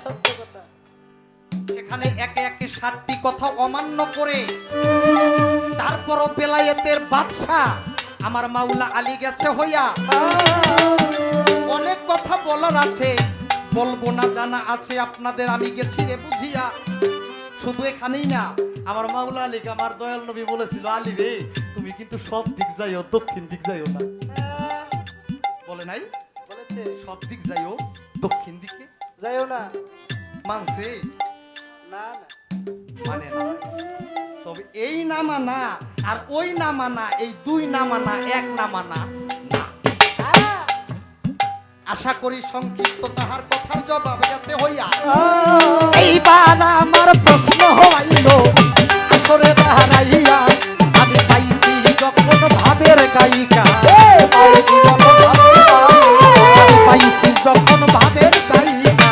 সত্য কথা। সেখানে একে একে 7টি কথা অমান্য করে তারপরও বেলায়েতের বাদশা আমার মাওলা আলী গেছে হইয়া। অনেক কথা বলার আছে, বলবো না জানা আছে আপনাদের, আমি গেছি রে বুঝিয়া। শুধু এখানেই না, আমার মাওলা আলীকে আমার দয়াল নবী বলেছিল, আলী রে তুমি কিন্তু সব দিক যাইও, দক্ষিণ দিক যাইও না। বলে নাই? বলেছে সব দিক যাইও, দক্ষিণ দিকে যাইও না। মানছে না না মানে না। তবে এই না মানা আর ওই না মানা, এই দুই না মানা এক না মানা না। আশা করি সংক্ষিপ্ত তাহার কথার জবাব গেছে হইয়া। এইবার আমার প্রশ্ন হইল আসরে দাঁড়াইয়া, আমি পাইছি যখন ভাবের গায়িকা, পাইছি যখন ভাবের গায়িকা,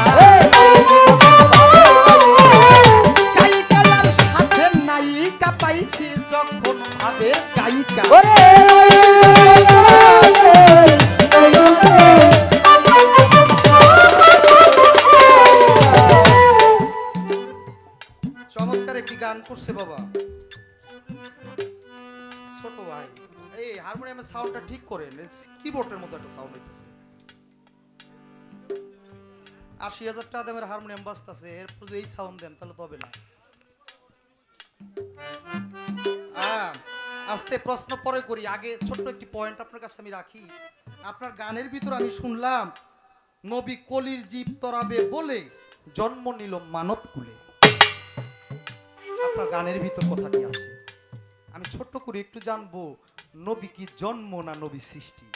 গায়িকার সাথে নায়িকা পাইছি যখন ভাবের গায়িকা। চমৎকার একটি গান করছে বাবা ছোট ভাই। এই হারমোনিয়ামের সাউন্ডটা ঠিক করেন, কিবোর্ডের মতো একটা সাউন্ড হইতেছে। ৮০,০০০ টাকা দামের হারমোনিয়াম বাজতেছে, এরপর যদি এই সাউন্ড দেন তাহলে তো হবে না। আস্তে প্রশ্ন পরে করি, আগে ছোট্ট একটি পয়েন্ট আপনার কাছে আমি রাখি। আপনার গানের ভিতর আমি শুনলাম নবী কলির জীব তরাবে বলে জন্ম নিল মানব কুলে। আপনার গানের ভিতর কথাটি আছে, আমি ছোট্ট করে একটু জানবো, নবী কি জন্ম না নবী সৃষ্টি?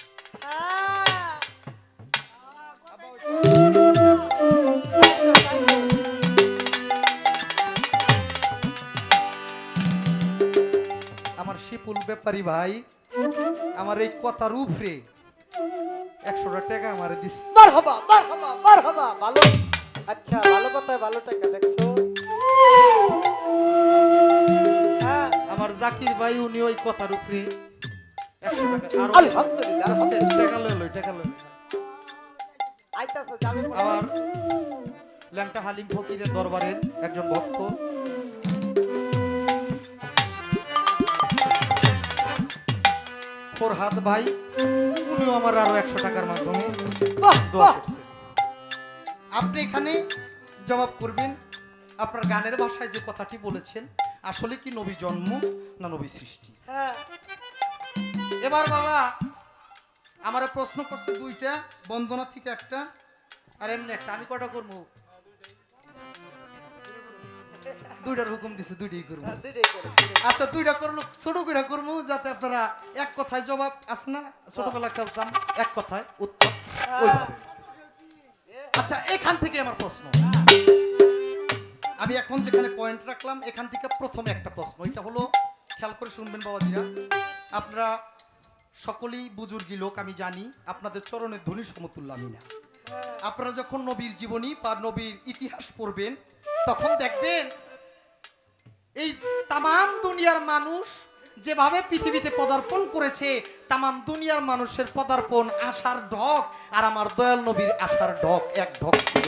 আমার শিপুল ব্যাপারী ভাই আমার এই কথার উপরে 100টা টাকা আমারে দিছে। মারহাবা মারহাবা মারহাবা। ভালো, আচ্ছা ভালো কথা, ভালো টাকা দেখছো। আমার জাকির ভাই উনি ওই কথার উপরে 100 টাকা আর আলহামদুলিল্লাহ টাকা লইলো, টাকা লইলো। আইতাছে যাবে। আমার ল্যাংটা হালিম ফকিরের দরবারের একজন ভক্ত ফরহাদ ভাই, উনিও আমার আরো 100 টাকার মাধ্যমে দোয়া করছে। আপনি এখানে জবাব করবেন, আপনার গানের ভাষায় যে কথাটি বলেছেন আসলে কি নবী জন্ম না নবী সৃষ্টি? হ্যাঁ এবার বাবা আমারে প্রশ্ন করছে দুইটা, বন্দনা থেকে একটা আর এমনি একটা। আমি কটা করবো? দুইটার হুকুম দিছে, দুইটাই করবো। আচ্ছা দুইটা করলো, ছোট করে করবো যাতে আপনারা এক কথায় জবাব আছে না, ছোটবেলা খেলতাম এক কথায় উত্তর ওইভাবে। আচ্ছা এখান থেকে আমার প্রশ্ন, আমি এখন যেখানে পয়েন্ট রাখলাম এখান থেকে প্রথমে একটা প্রশ্ন, এটা হলো খেয়াল করে শুনবেন বাবাজিরা। আপনারা সকলেই বুজুর্গী লোক, আমি জানি আপনাদের চরণের ধ্বনি সমতুল্য আমি না। আপনারা যখন নবীর জীবনী বা নবীর ইতিহাস পড়বেন তখন দেখবেন এই তামাম দুনিয়ার মানুষ যেভাবে পৃথিবীতে পদার্পণ করেছে, তামাম দুনিয়ার মানুষের পদার্পণ আশার ঢক আর আমার দয়াল নবীর আশার ঢক এক ঢক ছিল।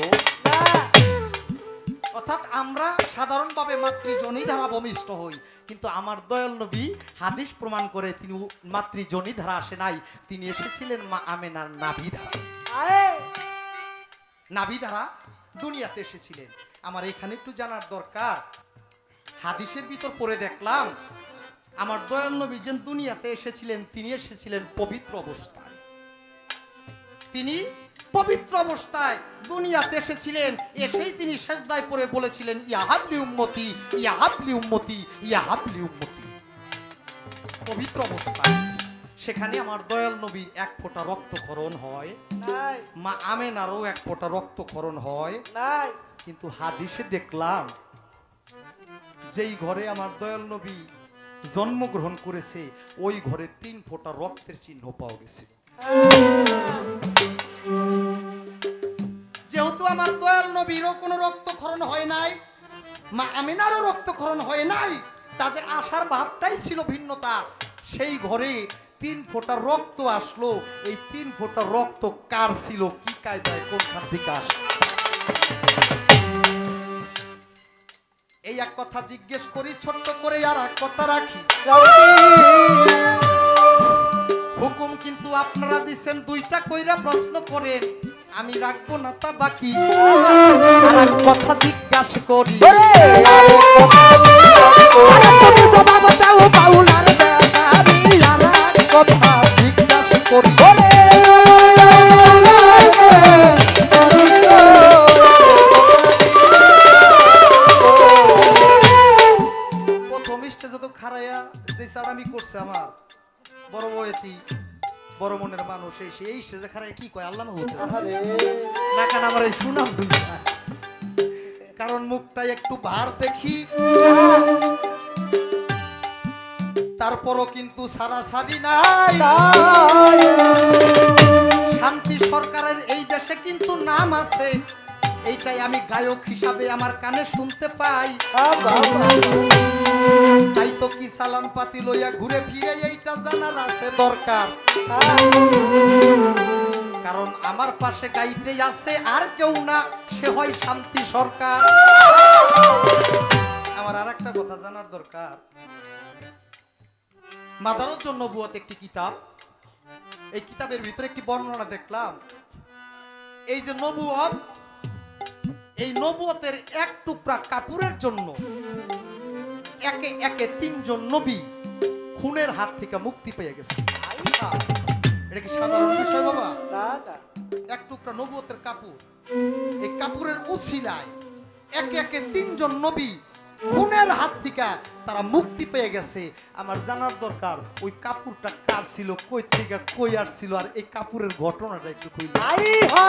অর্থাৎ আমরা সাধারণভাবে মাতৃজনী দ্বারা ভূমিষ্ঠ হই, কিন্তু আমার দয়াল নবী হাদিস প্রমাণ করে তিনি মাতৃজনী দ্বারা আসে নাই, তিনি এসেছিলেন মা আমেনার নাভি দ্বারা। নাভি দ্বারা দুনিয়াতে এসেছিলেন। আমার এখানে একটু জানার দরকার, হাদিসের ভিতর পড়ে দেখলাম আমার দয়াল নবী যে দুনিয়াতে এসেছিলেন তিনি এসেছিলেন পবিত্র অবস্থায়। তিনি পবিত্র অবস্থায় দুনিয়াতে এসেছিলেন, এসেই তিনি সেজদায় পড়ে বলেছিলেন ইয়াহাবলি উম্মতি ইয়াহাবলি উম্মতি ইয়াহাবলি উম্মতি। পবিত্র অবস্থায় সেখানে আমার দয়াল নবীর এক ফোঁটা রক্তক্ষরণ হয় নাই, মা আমেনারও এক ফোঁটা রক্তক্ষরণ হয় নাই। কিন্তু হাদিসে দেখলাম যেই ঘরে আমার দয়াল নবী জন্মগ্রহণ করেছে ওই ঘরে 3 ফোঁটা রক্তের চিহ্ন পাওয়া গেছে। যেহেতু আমার দয়াল নবীরও কোনো রক্তক্ষরণ হয় নাই, মা আমিনারও রক্তক্ষরণ হয় নাই, তাদের আশার ভাবটাই ছিল ভিন্নতা। সেই ঘরে 3 ফোঁটা রক্ত আসলো, এই 3 ফোঁটা রক্ত কার ছিল, কি কায়দায়, কোনখান থেকে আসলো? এই এক কথা জিজ্ঞেস করি ছোট্ট করে, আর এক কথা রাখি। হুকুম কিন্তু আপনারা দিছেন, দুইটা কইরা প্রশ্ন করেন, আমি রাখবো না তা বাকি। আর এক কথা জিজ্ঞাসা করি, তুমি জবাব দাও বাউলার ব্যাপারী। আর এক কথা জিজ্ঞাসা করি, প্রথম স্টেজে তো খারাইয়া যে চাড়ামি করছে আমার বড় বয়তি বড় মনের মানুষ, এই স্টেজে খারাই কি কয় আল্লাহ হতে আহারে না কেন আমার এই সুনাম ঢুকছে। কারণ মুখটা একটু ভার দেখি, তারপরও কিন্তু সারাসারি নাই। শান্তি সরকারের এই দেশে কিন্তু নাম আছে, এইটাই আমি গায়ক হিসাবে আমার কানে শুনতে পাই। তাই তো কি সালান পাতি লইয়া ঘুরে ফিরে এইটা জানার আছে দরকার। কারণ আমার পাশে গাইতে আছে আর কেউ না, সে হয় শান্তি সরকার। আমার আর একটা কথা জানার দরকার, মাদারুজ্জুন নবুয়ত একটি কিতাব, এই কিতাবের ভিতরে একটি বর্ণনা দেখলাম। এই যে নবুয়ত, এই নবুয়তের এক টুকরা কাপড়ের জন্য একে একে ৩ জন নবী খুনের হাত থেকে মুক্তি পেয়ে গেছে। এটা কি সাধারণ বিষয় বাবা? না না, এক টুকরা নবুয়তের কাপড়, এই কাপড়ের উছিলায় একে একে ৩ জন নবী খুনের হাত থেকে তারা মুক্তি পেয়ে গেছে। আমার জানার দরকার ওই কাপড়টা কার ছিল, কই থেকে কই আসছিল, আর এই কাপড়ের ঘটনাটা একটু কইলে। আই হা